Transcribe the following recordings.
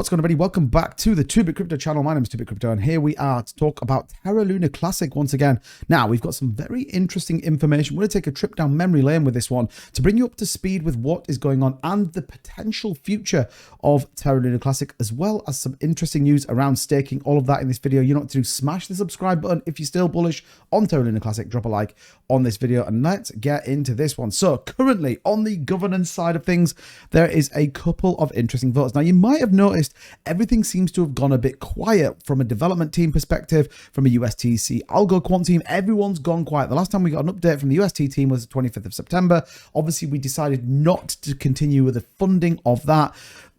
What's going on, everybody? Welcome back to the 2-Bit Crypto channel. My name is 2-Bit Crypto, and here we are to talk about Terra Luna Classic once again. Now, we've got some very interesting information. We're going to take a trip down memory lane with this one to bring you up to speed with what is going on and the potential future of Terra Luna Classic, as well as some interesting news around staking. All of that in this video. You know what to do. Smash the subscribe button if you're still bullish on Terra Luna Classic. Drop a like on this video, and let's get into this one. So, currently, on the governance side of things, there is a couple of interesting votes. Now, you might have noticed everything seems to have gone a bit quiet from a development team perspective, from a USTC algo quant team. Everyone's gone quiet. The last time we got an update from the UST team was the 25th of September. Obviously, we decided not to continue with the funding of that.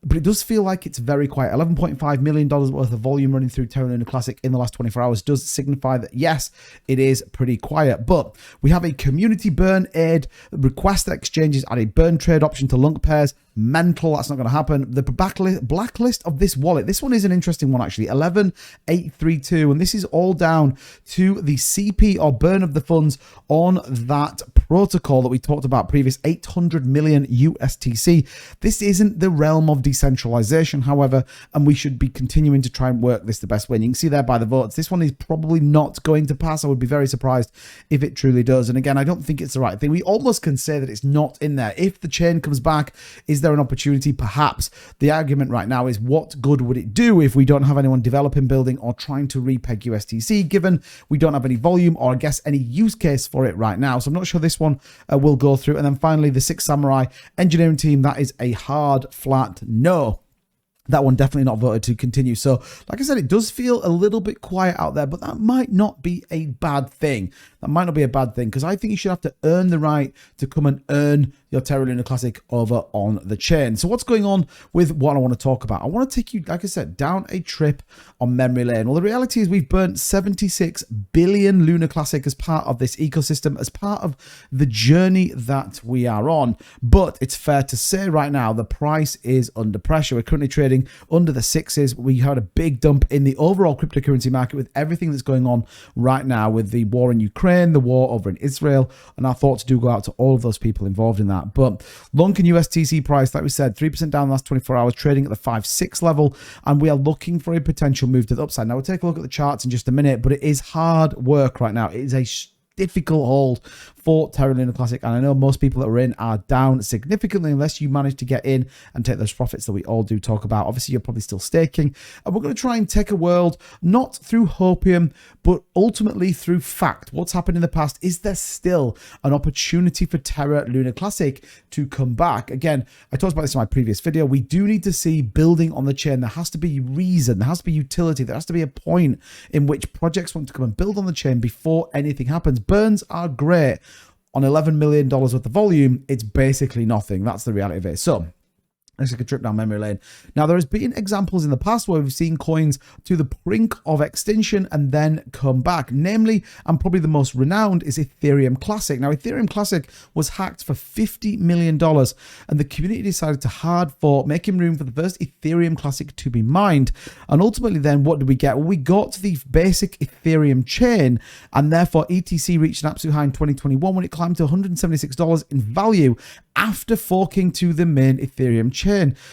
But it does feel like it's very quiet. $11.5 million worth of volume running through Terra Luna Classic in the last 24 hours does signify that, yes, it is pretty quiet. But we have a community burn aid request that exchanges add a burn trade option to LUNC pairs. Mental, that's not going to happen. The blacklist of this wallet, this one is an interesting one actually, 11832, and this is all down to the CP or burn of the funds on that protocol that we talked about previous, 800 million USTC. This isn't the realm of decentralization, however, and we should be continuing to try and work this the best way. And you can see there by the votes, this one is probably not going to pass. I would be very surprised if it truly does. And again, I don't think it's the right thing. We almost can say that it's not in there. If the chain comes back, is there an opportunity? Perhaps. The argument right now is, what good would it do if we don't have anyone developing, building, or trying to repeg USTC, given we don't have any volume or I guess any use case for it right now. So I'm not sure this one will go through. And then finally, the Six Samurai engineering team, that is a hard, flat no. That one definitely not voted to continue. So, like I said, it does feel a little bit quiet out there, but that might not be a bad thing. That might not be a bad thing, because I think you should have to earn the right to come and earn your Terra Luna Classic over on the chain. So what's going on with what I want to talk about? I want to take you, like I said, down a trip on memory lane. Well, the reality is we've burnt 76 billion Luna Classic as part of this ecosystem, as part of the journey that we are on. But it's fair to say right now, the price is under pressure. We're currently trading under the sixes. We had a big dump in the overall cryptocurrency market with everything that's going on right now with the war in Ukraine, the war over in Israel, and our thoughts do go out to all of those people involved in that. But LUNC and USTC price, like we said, 3% down the last 24 hours, trading at the 5.6 level, and we are looking for a potential move to the upside. Now, we'll take a look at the charts in just a minute, but it is hard work right now. It is a difficult hold for Terra Luna Classic, and I know most people that are in are down significantly unless you manage to get in and take those profits that we all do talk about. Obviously, you're probably still staking, and we're going to try and take a world not through hopium, but ultimately through fact. What's happened in the past? Is there still an opportunity for Terra Luna Classic to come back? Again, I talked about this in my previous video. We do need to see building on the chain. There has to be reason, there has to be utility, there has to be a point in which projects want to come and build on the chain before anything happens. Burns are great. On $11 million worth of volume, it's basically nothing. That's the reality of it. So let's take a trip down memory lane. Now, there has been examples in the past where we've seen coins to the brink of extinction and then come back. Namely, and probably the most renowned, is Ethereum Classic. Now, Ethereum Classic was hacked for $50 million, and the community decided to hard fork, making room for the first Ethereum Classic to be mined. And ultimately then, what did we get? Well, we got the basic Ethereum chain, and therefore ETC reached an absolute high in 2021 when it climbed to $176 in value after forking to the main Ethereum chain.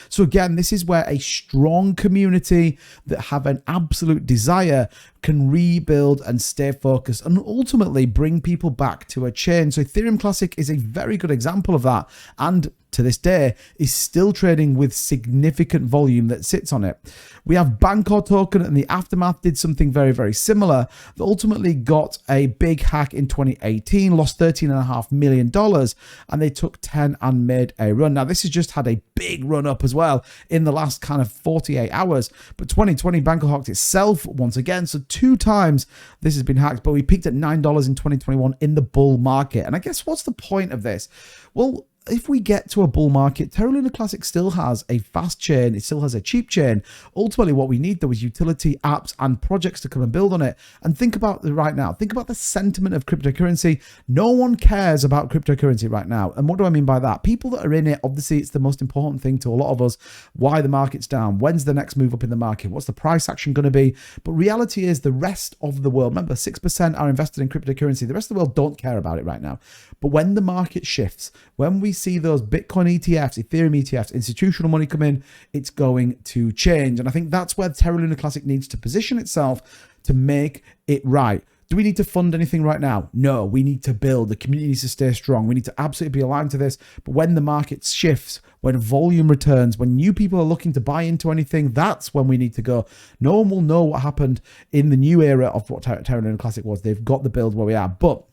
So again, this is where a strong community that have an absolute desire can rebuild and stay focused and ultimately bring people back to a chain. So Ethereum Classic is a very good example of that, and to this day is still trading with significant volume that sits on it. We have Bancor token, and the aftermath did something very, very similar that ultimately got a big hack in 2018, lost $13.5 million, and they took 10 and made a run. Now, this has just had a big run up as well in the last kind of 48 hours, but 2020 Bancor hacked itself once again. So 2 times this has been hacked, but we peaked at $9 in 2021 in the bull market. And I guess what's the point of this? Well, if we get to a bull market, Terra Luna Classic still has a fast chain, it still has a cheap chain. Ultimately, what we need though is utility, apps, and projects to come and build on it. And think about it right now. Think about the sentiment of cryptocurrency. No one cares about cryptocurrency right now. And what do I mean by that? People that are in it, obviously, it's the most important thing to a lot of us. Why the market's down? When's the next move up in the market? What's the price action going to be? But reality is the rest of the world, remember, 6% are invested in cryptocurrency. The rest of the world don't care about it right now. But when the market shifts, when we see those Bitcoin ETFs, Ethereum ETFs, institutional money come in, it's going to change. And I think that's where Terra Luna Classic needs to position itself to make it right. Do we need to fund anything right now? No, we need to build. The community needs to stay strong. We need to absolutely be aligned to this. But when the market shifts, when volume returns, when new people are looking to buy into anything, that's when we need to go. No one will know what happened in the new era of what Terra Luna Classic was. They've got the build where we are. But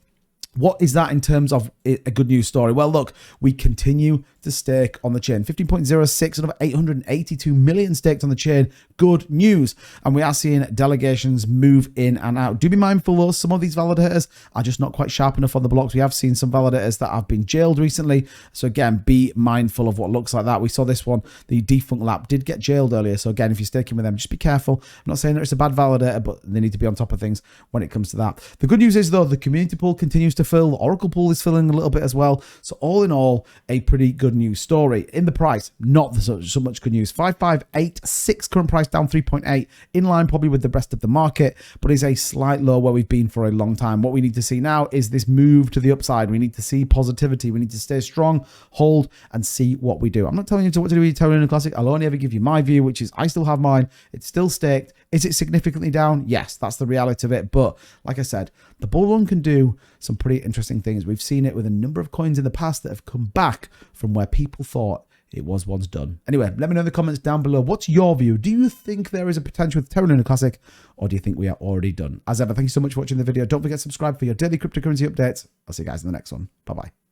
what is that in terms of a good news story? Well, look, we continue to stake on the chain. 15.06 out of 882 million staked on the chain. Good news. And we are seeing delegations move in and out. Do be mindful though, some of these validators are just not quite sharp enough on the blocks. We have seen some validators that have been jailed recently. So again, be mindful of what looks like that. We saw this one, the Defunct Lab did get jailed earlier. So again, if you're staking with them, just be careful. I'm not saying that it's a bad validator, but they need to be on top of things when it comes to that. The good news is though, the community pool continues to fill. The Oracle pool is filling a little bit as well. So all in all, a pretty good news story. In the price, not so much good news. 5586 current price down 3.8, in line probably with the rest of the market, but is a slight low where we've been for a long time. What we need to see now is this move to the upside. We need to see positivity. We need to stay strong, hold, and see what we do. I'm not telling you what to do with Terra Luna Classic. I'll only ever give you my view, which is I still have mine. It's still staked. Is it significantly down? Yes, that's the reality of it. But like I said, the bull run can do some pretty interesting things. We've seen it with a number of coins in the past that have come back from where people thought it was once done. Anyway, let me know in the comments down below. What's your view? Do you think there is a potential with Terra Luna Classic, or do you think we are already done? As ever, thank you so much for watching the video. Don't forget to subscribe for your daily cryptocurrency updates. I'll see you guys in the next one. Bye-bye.